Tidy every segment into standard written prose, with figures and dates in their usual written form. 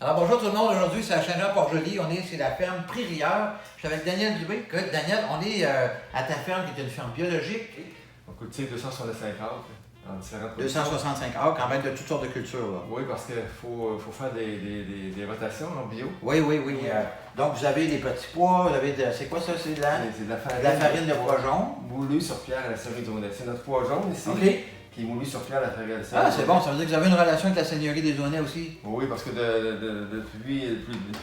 Alors bonjour tout le monde, aujourd'hui c'est à Saint-Jean-Port-Joli, on est chez la ferme Prix-Rieur. Je suis avec Daniel Dubé. Écoute, Daniel, on est à ta ferme qui est une ferme biologique. On cultive 265 acres en différentes 265 acres, quand même de toutes sortes de cultures. Là. Oui, parce qu'il faut faire des rotations en bio. Oui. Donc vous avez des petits pois, vous avez c'est quoi ça? C'est de la farine de pois jaune. Moulu sur pierre à la cerise Dionnet. C'est notre pois jaune ici. OK. Qui est moulu sur pierre à la cerise. Ah, c'est bon, ça veut dire que vous avez une relation avec la seigneurie des Dionnet aussi? Oui, parce que depuis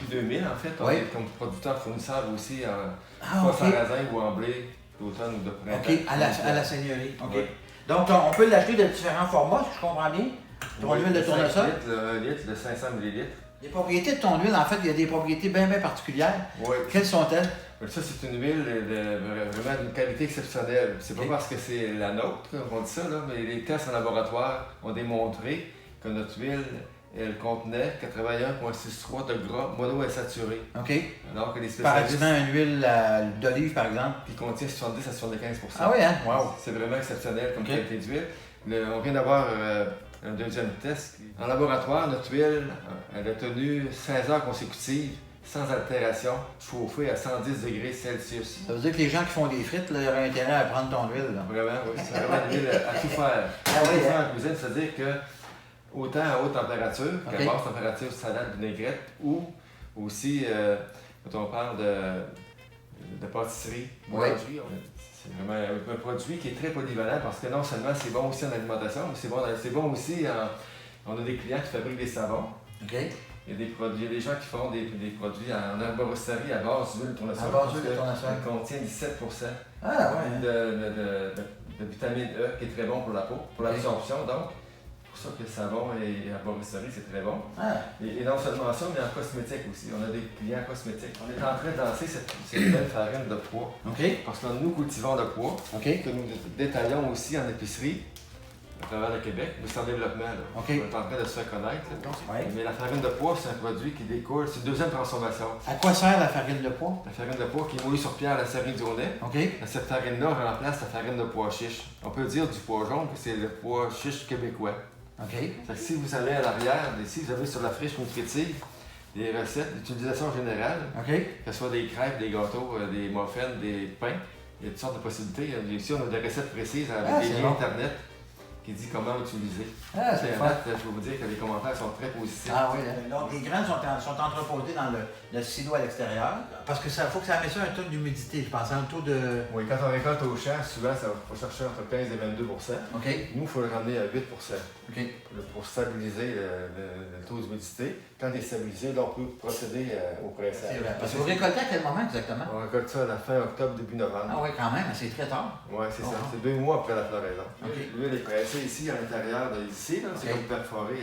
2000, en fait, on est comme producteur-fournisseur aussi, soit sarrasin ou en blé, d'automne ou de printemps. OK, à la seigneurie. OK. Oui. Donc, on peut l'acheter de différents formats, si je comprends bien. Ton huile de tournesol. Un litre de 500 ml. Les propriétés de ton huile, en fait, il y a des propriétés bien particulières. Oui. Quelles sont-elles? Ça, c'est une huile vraiment d'une qualité exceptionnelle. C'est pas parce que c'est la nôtre qu'on dit ça, là, mais les tests en laboratoire ont démontré que notre huile, elle contenait 81,63 de gras monoinsaturés. OK. Alors que les spécialistes... Comparativement à une huile d'olive, par exemple. Qui contient 70 à 75 %. Ah oui, hein? Wow. C'est vraiment exceptionnel comme qualité d'huile. On vient d'avoir un deuxième test. En laboratoire, notre huile, elle a tenu 16 heures consécutives sans altération, chauffée à 110 degrés Celsius. Ça veut dire que les gens qui font des frites, là, ils auraient intérêt à prendre ton huile. Là. Vraiment, oui. C'est vraiment une huile à tout faire. En cuisine, c'est-à-dire que autant à haute température qu'à basse température, salade, vinaigrette, ou aussi, quand on parle de pâtisserie, boulangerie, c'est vraiment un produit qui est très polyvalent parce que non seulement c'est bon aussi en alimentation, mais c'est bon aussi on a des clients qui fabriquent des savons. OK. Il y a des gens qui font des produits en herboristerie à base d'huile de tournesol. À base d'huile de tournesol. Il contient 17 de vitamine E qui est très bon pour la peau, pour l'absorption donc. C'est pour ça que le savon et herboristerie, c'est très bon. Et non seulement ça, mais en cosmétique aussi. On a des clients cosmétiques. On est en train de lancer cette belle farine de pois. Parce que nous cultivons le pois, que nous détaillons aussi en épicerie à travers le Québec. Nous sommes en développement. On est en train de se faire connaître. Mais la farine de pois, c'est un produit qui découle. C'est une deuxième transformation. À quoi sert la farine de pois? La farine de pois qui est moulue sur pierre à la cerise Dionnet. Cette farine-là remplace la farine de pois chiche. On peut dire du pois jaune que c'est le pois chiche québécois. Fait que si vous allez à l'arrière, ici, vous avez sur la fiche nutritive des recettes d'utilisation générale, que ce soit des crêpes, des gâteaux, des muffins, des pains. Il y a toutes sortes de possibilités. Ici, on a des recettes précises avec des liens Internet qui dit comment utiliser. C'est je peux vous dire que les commentaires sont très positifs. Ah oui, donc les graines sont entreposées dans le silo à l'extérieur. Parce que ça faut que ça mette ça un taux d'humidité, je pense, un taux de... Oui, quand on récolte au champ, souvent, ça va chercher entre 15 et 22 Nous, il faut le ramener à 8 pour stabiliser le taux d'humidité. Quand il est stabilisé, là, on peut procéder au pressage. C'est vrai. Parce que vous récoltez à quel moment exactement? On récolte ça à la fin octobre, début novembre. Ah oui, quand même, c'est très tard. Oui, c'est ça. C'est 2 mois après la floraison. L'huile est pressée ici, à l'intérieur d'ici. C'est comme perforé.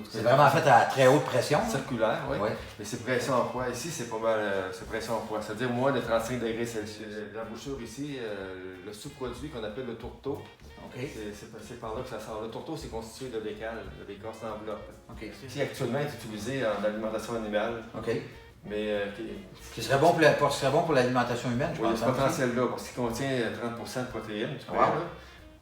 C'est vraiment fait à très haute pression. Circulaire, oui. Mais c'est pression en froid. Ici, c'est pas mal pression en froid. C'est-à-dire moins de 35 degrés Celsius. L'embouchure ici, le sous-produit qu'on appelle le tourteau. C'est par là que ça sort. Le tourteau, c'est constitué de l'écorce d'enveloppe. Qui actuellement est utilisé en alimentation animale. Mais ce serait bon pour l'alimentation humaine, je pense. Oui, ce potentiel-là, parce qu'il contient 30 de protéines,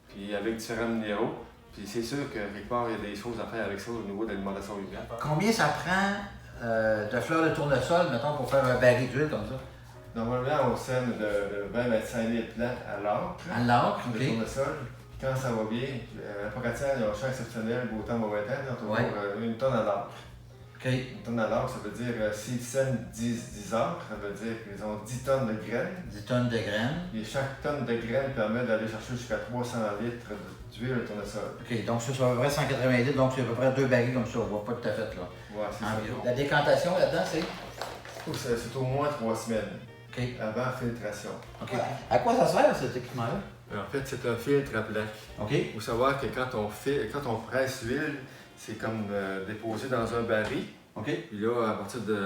puis avec différents minéraux. Puis c'est sûr que quelque part, il y a des choses à faire avec ça au niveau de l'alimentation humaine. Combien ça prend de fleurs de tournesol, mettons, pour faire un baril d'huile comme ça? Normalement, on sème de 20 à 5 000 plants à l'acre. À l'acre, de tournesol. Quand ça va bien, la pocatière, il y a un champ exceptionnel, beau temps, mauvais temps, on va une tonne à l'acre. Une tonne à l'acre, ça veut dire, s'ils sèment 10 acres, ça veut dire qu'ils ont 10 tonnes de graines. 10 tonnes de graines. Et chaque tonne de graines permet d'aller chercher jusqu'à 300 litres d'huile de tournesol. Donc ça, c'est à peu près 180 litres, donc c'est à peu près 2 barils comme ça, on voit pas tout à fait là. C'est ça. La décantation là-dedans, c'est? C'est au moins 3 semaines. Avant filtration. À quoi ça sert cet équipement-là? En fait, c'est un filtre à plaque. Il faut savoir que quand on presse l'huile, c'est comme déposé dans un baril. Puis là,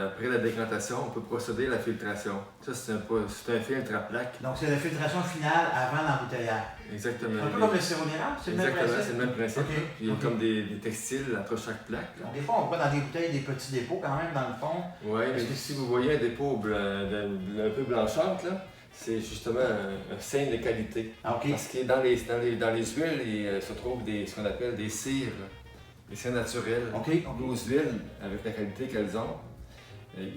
après la décantation, on peut procéder à la filtration. Ça, c'est un filtre à plaque. Donc, c'est la filtration finale avant l'embouteillage. Exactement. Un peu comme le sirop d'érable, c'est le même principe? Exactement, c'est le même principe. Il y a comme des textiles entre chaque plaque. Des fois, on voit dans des bouteilles des petits dépôts quand même, dans le fond. Oui, mais si vous voyez un dépôt un peu blanchâtre, là, c'est justement un signe de qualité. Parce que dans les huiles, il se trouve ce qu'on appelle des cires. Et c'est naturel. Nos huiles, avec la qualité qu'elles ont,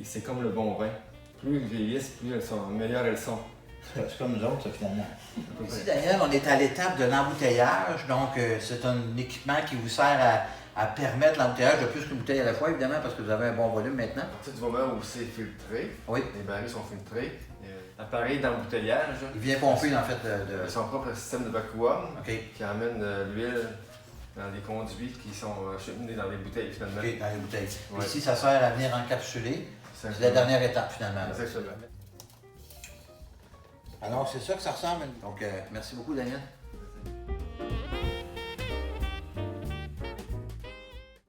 c'est comme le bon vin. Plus ils vieillissent, plus elles sont, meilleures elles sont. C'est comme nous autres, ça, finalement. Ici, Daniel, on est à l'étape de l'embouteillage. Donc, c'est un équipement qui vous sert à permettre l'embouteillage de plus qu'une bouteille à la fois, évidemment, parce que vous avez un bon volume maintenant. À partir du moment où c'est filtré, les barils sont filtrés, l'appareil d'embouteillage, il vient pomper, en fait, son propre système de vacuum qui amène l'huile dans les conduits qui sont cheminés dans les bouteilles, finalement. OK, dans les bouteilles. Ici, ça sert à venir encapsuler. C'est la dernière étape, finalement. Exactement. Alors, c'est ça que ça ressemble. Donc, merci beaucoup, Daniel.